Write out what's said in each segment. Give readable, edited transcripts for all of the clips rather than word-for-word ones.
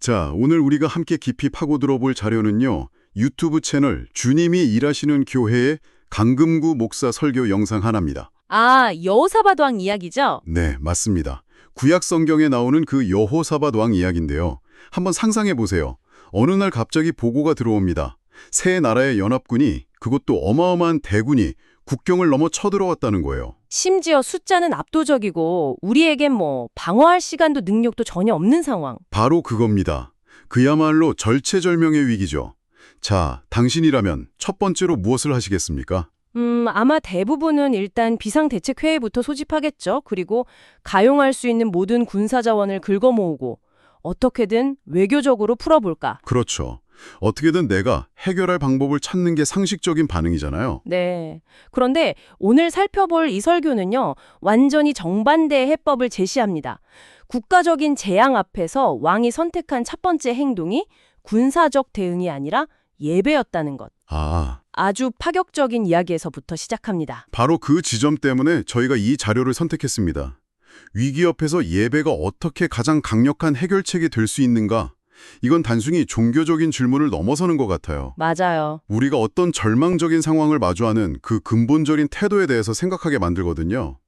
자, 오늘 우리가 함께 깊이 파고 들어볼 자료는요. 유튜브 채널 주님이 일하시는 교회의 강금구 목사 설교 영상 하나입니다. 아, 여호사밧 왕 이야기죠? 네, 맞습니다. 구약 성경에 나오는 그 여호사밧 왕 이야기인데요. 한번 상상해 보세요. 어느 날 갑자기 보고가 들어옵니다. 세 나라의 연합군이, 그것도 어마어마한 대군이 국경을 넘어 쳐들어왔다는 거예요. 심지어 숫자는 압도적이고 우리에겐 방어할 시간도 능력도 전혀 없는 상황. 바로 그겁니다. 그야말로 절체절명의 위기죠. 자, 당신이라면 첫 번째로 무엇을 하시겠습니까? 아마 대부분은 일단 비상대책회의부터 소집하겠죠. 그리고 가용할 수 있는 모든 군사자원을 긁어모으고 어떻게든 외교적으로 풀어볼까. 그렇죠. 어떻게든 내가 해결할 방법을 찾는 게 상식적인 반응이잖아요. 네. 그런데 오늘 살펴볼 이 설교는요, 완전히 정반대의 해법을 제시합니다. 국가적인 재앙 앞에서 왕이 선택한 첫 번째 행동이 군사적 대응이 아니라 예배였다는 것. 아주 파격적인 이야기에서부터 시작합니다. 바로 그 지점 때문에 저희가 이 자료를 선택했습니다. 위기 옆에서 예배가 어떻게 가장 강력한 해결책이 될 수 있는가? 이건 단순히 종교적인 질문을 넘어서는 것 같아요. 맞아요. 우리가 어떤 절망적인 상황을 마주하는 그 근본적인 태도에 대해서 생각하게 만들거든요.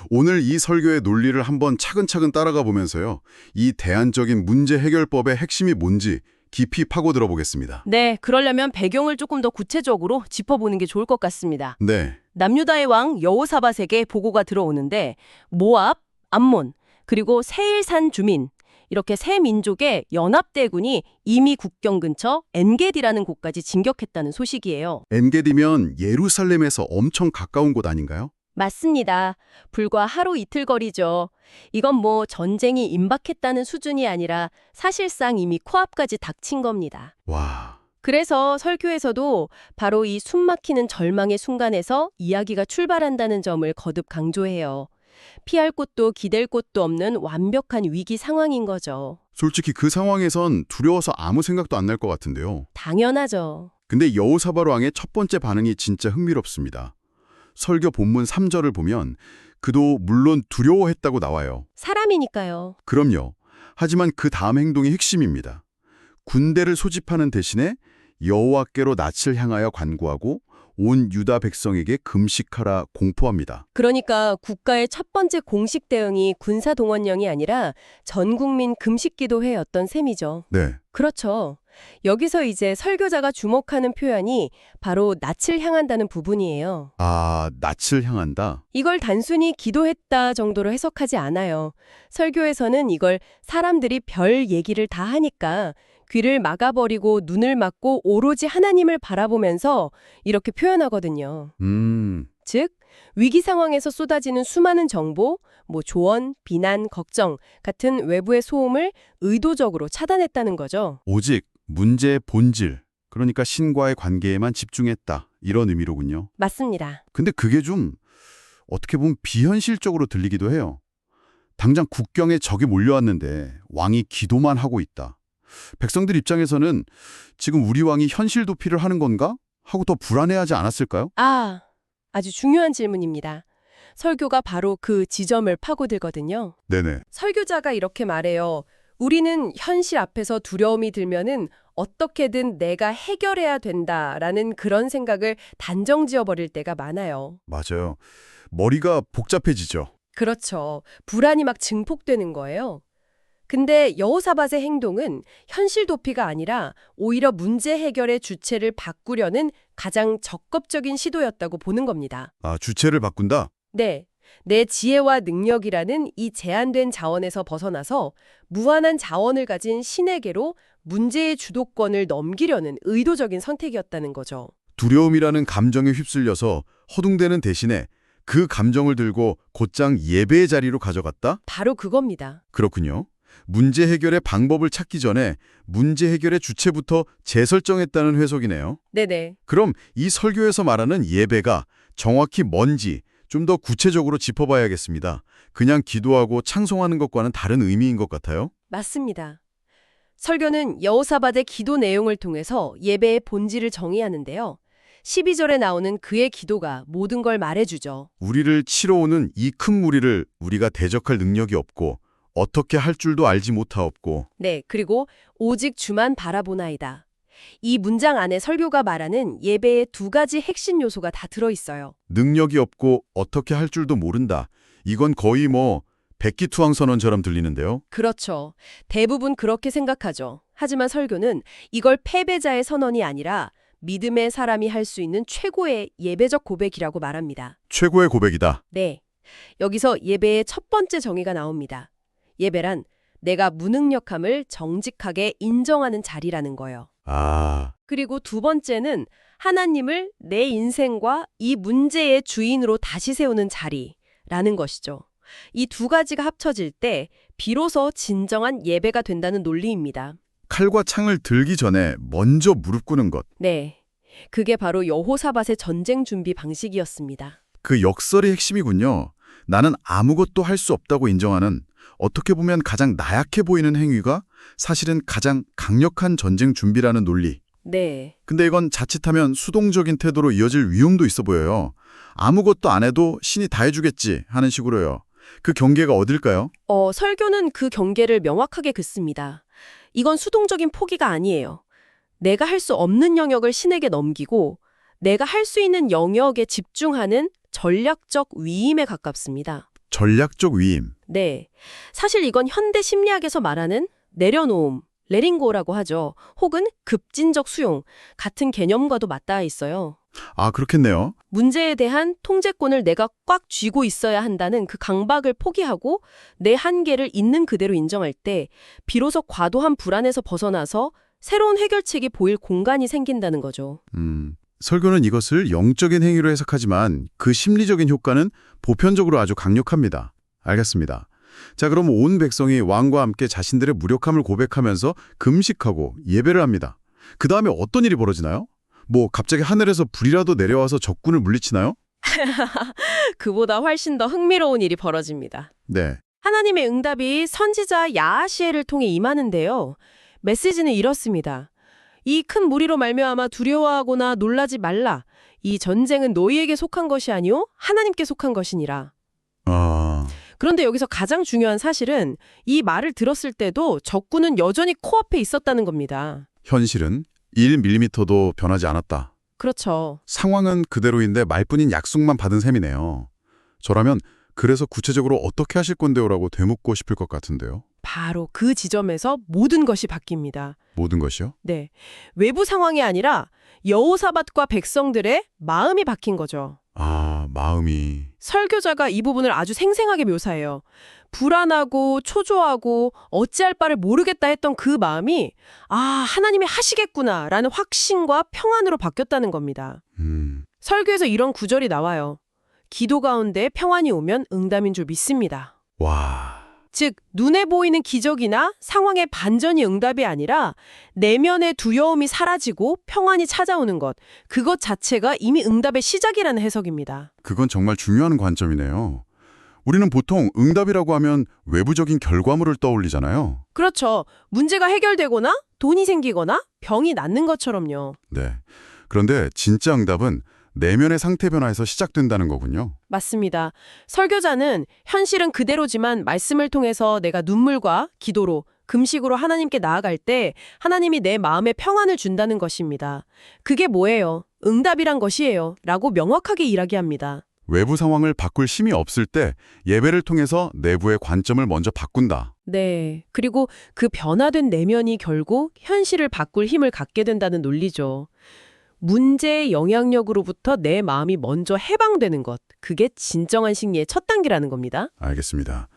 오늘 이 설교의 논리를 한번 차근차근 따라가 보면서요. 이 대안적인 문제 해결법의 핵심이 뭔지 깊이 파고들어 보겠습니다. 네, 그러려면 배경을 조금 더 구체적으로 짚어보는 게 좋을 것 같습니다. 네, 남유다의 왕 여호사밧에게 보고가 들어오는데 모압, 암몬, 그리고 세일산 주민 이렇게 세 민족의 연합대군이 이미 국경 근처 엔게디라는 곳까지 진격했다는 소식이에요. 엔게디면 예루살렘에서 엄청 가까운 곳 아닌가요? 맞습니다. 불과 하루 이틀 거리죠. 이건 전쟁이 임박했다는 수준이 아니라 사실상 이미 코앞까지 닥친 겁니다. 와, 그래서 설교에서도 바로 이 숨막히는 절망의 순간에서 이야기가 출발한다는 점을 거듭 강조해요. 피할 곳도 기댈 곳도 없는 완벽한 위기 상황인 거죠. 솔직히 그 상황에선 두려워서 아무 생각도 안 날 것 같은데요. 당연하죠. 근데 여호사밧 왕의 첫 번째 반응이 진짜 흥미롭습니다. 설교 본문 3절을 보면 그도 물론 두려워했다고 나와요. 사람이니까요. 그럼요. 하지만 그 다음 행동이 핵심입니다. 군대를 소집하는 대신에 여호와께로 낯을 향하여 간구하고 온 유다 백성에게 금식하라 공포합니다. 그러니까 국가의 첫 번째 공식 대응이 군사동원령이 아니라 전 국민 금식기도회였던 셈이죠. 네, 그렇죠. 여기서 이제 설교자가 주목하는 표현이 바로 낯을 향한다는 부분이에요. 낯을 향한다. 이걸 단순히 기도했다 정도로 해석하지 않아요. 설교에서는 이걸 사람들이 별 얘기를 다 하니까 귀를 막아버리고 눈을 막고 오로지 하나님을 바라보면서 이렇게 표현하거든요. 즉, 위기 상황에서 쏟아지는 수많은 정보, 조언, 비난, 걱정 같은 외부의 소음을 의도적으로 차단했다는 거죠. 오직 문제의 본질, 그러니까 신과의 관계에만 집중했다. 이런 의미로군요. 맞습니다. 근데 그게 좀 어떻게 보면 비현실적으로 들리기도 해요. 당장 국경에 적이 몰려왔는데 왕이 기도만 하고 있다. 백성들 입장에서는 지금 우리 왕이 현실 도피를 하는 건가? 하고 더 불안해하지 않았을까요? 아주 중요한 질문입니다. 설교가 바로 그 지점을 파고들거든요. 네네. 설교자가 이렇게 말해요. 우리는 현실 앞에서 두려움이 들면은 어떻게든 내가 해결해야 된다라는 그런 생각을 단정지어버릴 때가 많아요. 맞아요. 머리가 복잡해지죠. 그렇죠. 불안이 막 증폭되는 거예요. 근데 여호사밧의 행동은 현실 도피가 아니라 오히려 문제 해결의 주체를 바꾸려는 가장 적극적인 시도였다고 보는 겁니다. 주체를 바꾼다? 네. 내 지혜와 능력이라는 이 제한된 자원에서 벗어나서 무한한 자원을 가진 신에게로 문제의 주도권을 넘기려는 의도적인 선택이었다는 거죠. 두려움이라는 감정에 휩쓸려서 허둥대는 대신에 그 감정을 들고 곧장 예배의 자리로 가져갔다? 바로 그겁니다. 그렇군요. 문제 해결의 방법을 찾기 전에 문제 해결의 주체부터 재설정했다는 해석이네요. 네네. 그럼 이 설교에서 말하는 예배가 정확히 뭔지 좀 더 구체적으로 짚어봐야겠습니다. 그냥 기도하고 찬송하는 것과는 다른 의미인 것 같아요. 맞습니다. 설교는 여호사밧의 기도 내용을 통해서 예배의 본질을 정의하는데요. 12절에 나오는 그의 기도가 모든 걸 말해주죠. 우리를 치러 오는 이 큰 무리를 우리가 대적할 능력이 없고 어떻게 할 줄도 알지 못하옵고. 네, 그리고 오직 주만 바라보나이다. 이 문장 안에 설교가 말하는 예배의 두 가지 핵심 요소가 다 들어있어요. 능력이 없고 어떻게 할 줄도 모른다. 이건 거의 백기투항선언처럼 들리는데요. 그렇죠. 대부분 그렇게 생각하죠. 하지만 설교는 이걸 패배자의 선언이 아니라 믿음의 사람이 할 수 있는 최고의 예배적 고백이라고 말합니다. 최고의 고백이다. 네. 여기서 예배의 첫 번째 정의가 나옵니다. 예배란 내가 무능력함을 정직하게 인정하는 자리라는 거예요. 아, 그리고 두 번째는 하나님을 내 인생과 이 문제의 주인으로 다시 세우는 자리라는 것이죠. 이 두 가지가 합쳐질 때 비로소 진정한 예배가 된다는 논리입니다. 칼과 창을 들기 전에 먼저 무릎 꿇는 것. 네. 그게 바로 여호사밧의 전쟁 준비 방식이었습니다. 그 역설의 핵심이군요. 나는 아무것도 할 수 없다고 인정하는, 어떻게 보면 가장 나약해 보이는 행위가 사실은 가장 강력한 전쟁 준비라는 논리. 네. 근데 이건 자칫하면 수동적인 태도로 이어질 위험도 있어 보여요. 아무것도 안 해도 신이 다 해주겠지 하는 식으로요. 그 경계가 어딜까요? 설교는 그 경계를 명확하게 긋습니다. 이건 수동적인 포기가 아니에요. 내가 할 수 없는 영역을 신에게 넘기고 내가 할 수 있는 영역에 집중하는 전략적 위임에 가깝습니다. 전략적 위임. 네. 사실 이건 현대 심리학에서 말하는 내려놓음, 레링고라고 하죠. 혹은 급진적 수용 같은 개념과도 맞닿아 있어요. 아, 그렇겠네요. 문제에 대한 통제권을 내가 꽉 쥐고 있어야 한다는 그 강박을 포기하고 내 한계를 있는 그대로 인정할 때 비로소 과도한 불안에서 벗어나서 새로운 해결책이 보일 공간이 생긴다는 거죠. 설교는 이것을 영적인 행위로 해석하지만 그 심리적인 효과는 보편적으로 아주 강력합니다. 알겠습니다. 자, 그럼 온 백성이 왕과 함께 자신들의 무력함을 고백하면서 금식하고 예배를 합니다. 그 다음에 어떤 일이 벌어지나요? 갑자기 하늘에서 불이라도 내려와서 적군을 물리치나요? 그보다 훨씬 더 흥미로운 일이 벌어집니다. 네. 하나님의 응답이 선지자 야하시엘을 통해 임하는데요. 메시지는 이렇습니다. 이 큰 무리로 말미암아 두려워하거나 놀라지 말라. 이 전쟁은 너희에게 속한 것이 아니오 하나님께 속한 것이니라. 그런데 여기서 가장 중요한 사실은 이 말을 들었을 때도 적군은 여전히 코앞에 있었다는 겁니다. 현실은 1mm도 변하지 않았다. 그렇죠. 상황은 그대로인데 말뿐인 약속만 받은 셈이네요. 저라면 그래서 구체적으로 어떻게 하실 건데요라고 되묻고 싶을 것 같은데요. 바로 그 지점에서 모든 것이 바뀝니다. 모든 것이요? 네. 외부 상황이 아니라 여호사밧과 백성들의 마음이 바뀐 거죠. 아, 마음이. 설교자가 이 부분을 아주 생생하게 묘사해요. 불안하고 초조하고 어찌할 바를 모르겠다 했던 그 마음이 하나님이 하시겠구나라는 확신과 평안으로 바뀌었다는 겁니다. 설교에서 이런 구절이 나와요. 기도 가운데 평안이 오면 응답인 줄 믿습니다. 와. 즉 눈에 보이는 기적이나 상황의 반전이 응답이 아니라 내면의 두려움이 사라지고 평안이 찾아오는 것, 그것 자체가 이미 응답의 시작이라는 해석입니다. 그건 정말 중요한 관점이네요. 우리는 보통 응답이라고 하면 외부적인 결과물을 떠올리잖아요. 그렇죠. 문제가 해결되거나 돈이 생기거나 병이 낫는 것처럼요. 네. 그런데 진짜 응답은 내면의 상태 변화에서 시작된다는 거군요. 맞습니다. 설교자는 현실은 그대로지만 말씀을 통해서 내가 눈물과 기도로 금식으로 하나님께 나아갈 때 하나님이 내 마음에 평안을 준다는 것입니다. 그게 뭐예요? 응답이란 것이에요. 라고 명확하게 이야기합니다. 외부 상황을 바꿀 힘이 없을 때 예배를 통해서 내부의 관점을 먼저 바꾼다. 네. 그리고 그 변화된 내면이 결국 현실을 바꿀 힘을 갖게 된다는 논리죠. 문제의 영향력으로부터 내 마음이 먼저 해방되는 것. 그게 진정한 승리의 첫 단계라는 겁니다. 알겠습니다.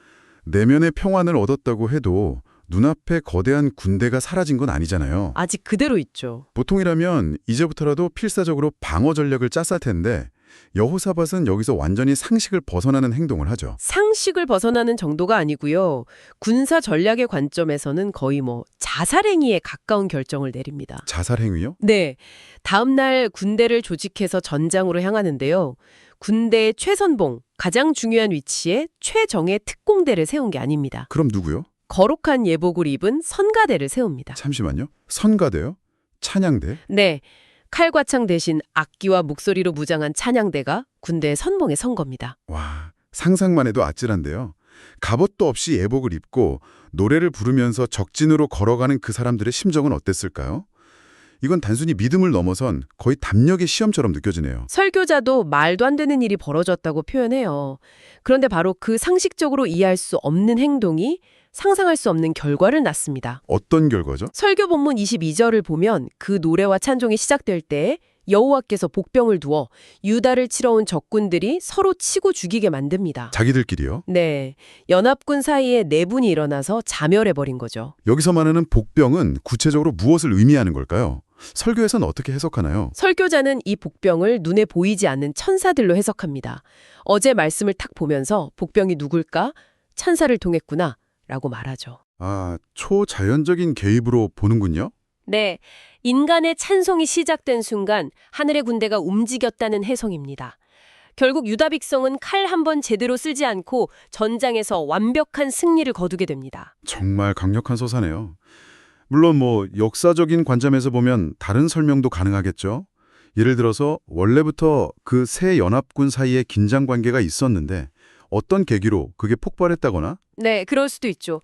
내면의 평안을 얻었다고 해도 눈앞에 거대한 군대가 사라진 건 아니잖아요. 아직 그대로 있죠. 보통이라면 이제부터라도 필사적으로 방어 전략을 짰을 텐데 여호사밧은 여기서 완전히 상식을 벗어나는 행동을 하죠. 상식을 벗어나는 정도가 아니고요. 군사 전략의 관점에서는 거의 자살행위에 가까운 결정을 내립니다. 자살 행위요? 네. 다음 날 군대를 조직해서 전장으로 향하는데요. 군대의 최선봉, 가장 중요한 위치에 최정예 특공대를 세운 게 아닙니다. 그럼 누구요? 거룩한 예복을 입은 선가대를 세웁니다. 잠시만요. 선가대요? 찬양대? 네. 칼과 창 대신 악기와 목소리로 무장한 찬양대가 군대의 선봉에 선 겁니다. 와, 상상만 해도 아찔한데요. 갑옷도 없이 예복을 입고 노래를 부르면서 적진으로 걸어가는 그 사람들의 심정은 어땠을까요? 이건 단순히 믿음을 넘어선 거의 담력의 시험처럼 느껴지네요. 설교자도 말도 안 되는 일이 벌어졌다고 표현해요. 그런데 바로 그 상식적으로 이해할 수 없는 행동이 상상할 수 없는 결과를 낳습니다. 어떤 결과죠? 설교 본문 22절을 보면 그 노래와 찬송이 시작될 때 여호와께서 복병을 두어 유다를 치러 온 적군들이 서로 치고 죽이게 만듭니다. 자기들끼리요? 네, 연합군 사이에 내분이 일어나서 자멸해버린 거죠. 여기서 말하는 복병은 구체적으로 무엇을 의미하는 걸까요? 설교에서는 어떻게 해석하나요? 설교자는 이 복병을 눈에 보이지 않는 천사들로 해석합니다. 어제 말씀을 탁 보면서 복병이 누굴까? 천사를 통했구나 라고 말하죠. 아, 초자연적인 개입으로 보는군요. 네, 인간의 찬송이 시작된 순간 하늘의 군대가 움직였다는 해석입니다. 결국 유다 백성은 칼 한 번 제대로 쓰지 않고 전장에서 완벽한 승리를 거두게 됩니다. 정말 강력한 서사네요. 물론 역사적인 관점에서 보면 다른 설명도 가능하겠죠. 예를 들어서 원래부터 그 세 연합군 사이에 긴장 관계가 있었는데 어떤 계기로 그게 폭발했다거나 네, 그럴 수도 있죠.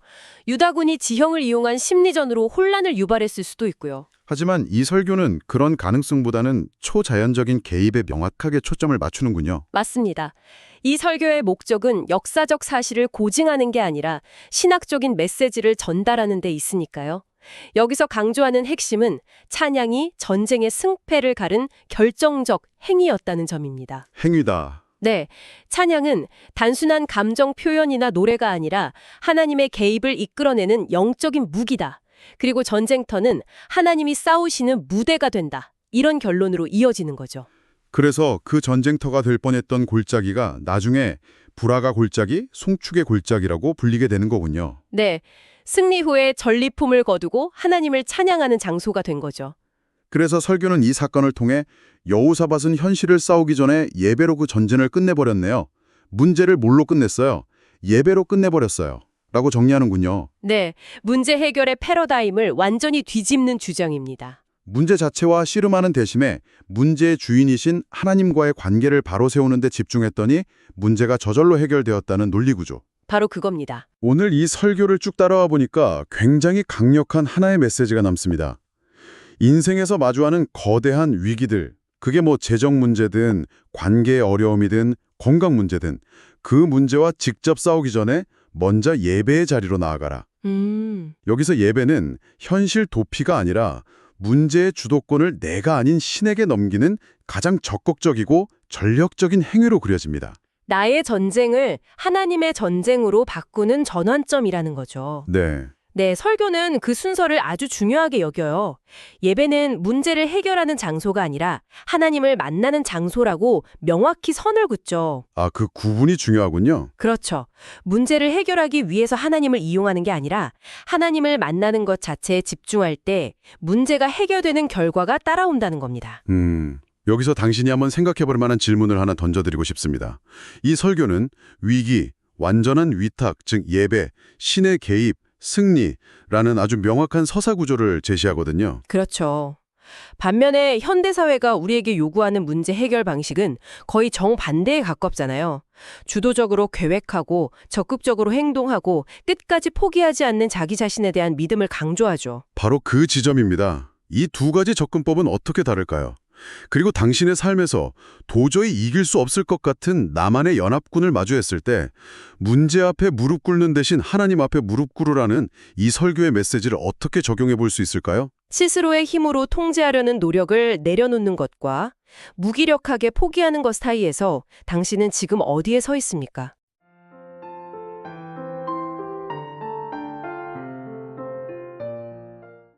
유다군이 지형을 이용한 심리전으로 혼란을 유발했을 수도 있고요. 하지만 이 설교는 그런 가능성보다는 초자연적인 개입에 명확하게 초점을 맞추는군요. 맞습니다. 이 설교의 목적은 역사적 사실을 고증하는 게 아니라 신학적인 메시지를 전달하는 데 있으니까요. 여기서 강조하는 핵심은 찬양이 전쟁의 승패를 가른 결정적 행위였다는 점입니다. 행위다. 네, 찬양은 단순한 감정 표현이나 노래가 아니라 하나님의 개입을 이끌어내는 영적인 무기다. 그리고 전쟁터는 하나님이 싸우시는 무대가 된다. 이런 결론으로 이어지는 거죠. 그래서 그 전쟁터가 될 뻔했던 골짜기가 나중에 불화가 골짜기, 송축의 골짜기라고 불리게 되는 거군요. 네, 승리 후에 전리품을 거두고 하나님을 찬양하는 장소가 된 거죠. 그래서 설교는 이 사건을 통해 여호사밧은 현실을 싸우기 전에 예배로 그 전쟁을 끝내버렸네요. 문제를 뭘로 끝냈어요? 예배로 끝내버렸어요. 라고 정리하는군요. 네, 문제 해결의 패러다임을 완전히 뒤집는 주장입니다. 문제 자체와 씨름하는 대신에 문제의 주인이신 하나님과의 관계를 바로 세우는 데 집중했더니 문제가 저절로 해결되었다는 논리구조. 바로 그겁니다. 오늘 이 설교를 쭉 따라와 보니까 굉장히 강력한 하나의 메시지가 남습니다. 인생에서 마주하는 거대한 위기들, 그게 재정 문제든 관계의 어려움이든 건강 문제든 그 문제와 직접 싸우기 전에 먼저 예배의 자리로 나아가라. 여기서 예배는 현실 도피가 아니라 문제의 주도권을 내가 아닌 신에게 넘기는 가장 적극적이고 전력적인 행위로 그려집니다. 나의 전쟁을 하나님의 전쟁으로 바꾸는 전환점이라는 거죠. 네. 네, 설교는 그 순서를 아주 중요하게 여겨요. 예배는 문제를 해결하는 장소가 아니라 하나님을 만나는 장소라고 명확히 선을 긋죠. 아, 그 구분이 중요하군요. 그렇죠. 문제를 해결하기 위해서 하나님을 이용하는 게 아니라 하나님을 만나는 것 자체에 집중할 때 문제가 해결되는 결과가 따라온다는 겁니다. 여기서 당신이 한번 생각해볼 만한 질문을 하나 던져드리고 싶습니다. 이 설교는 위기, 완전한 위탁, 즉 예배, 신의 개입, 승리라는 아주 명확한 서사 구조를 제시하거든요. 그렇죠. 반면에 현대사회가 우리에게 요구하는 문제 해결 방식은 거의 정반대에 가깝잖아요. 주도적으로 계획하고 적극적으로 행동하고 끝까지 포기하지 않는 자기 자신에 대한 믿음을 강조하죠. 바로 그 지점입니다. 이 두 가지 접근법은 어떻게 다를까요? 그리고 당신의 삶에서 도저히 이길 수 없을 것 같은 나만의 연합군을 마주했을 때 문제 앞에 무릎 꿇는 대신 하나님 앞에 무릎 꿇으라는 이 설교의 메시지를 어떻게 적용해 볼 수 있을까요? 스스로의 힘으로 통제하려는 노력을 내려놓는 것과 무기력하게 포기하는 것 사이에서 당신은 지금 어디에 서 있습니까?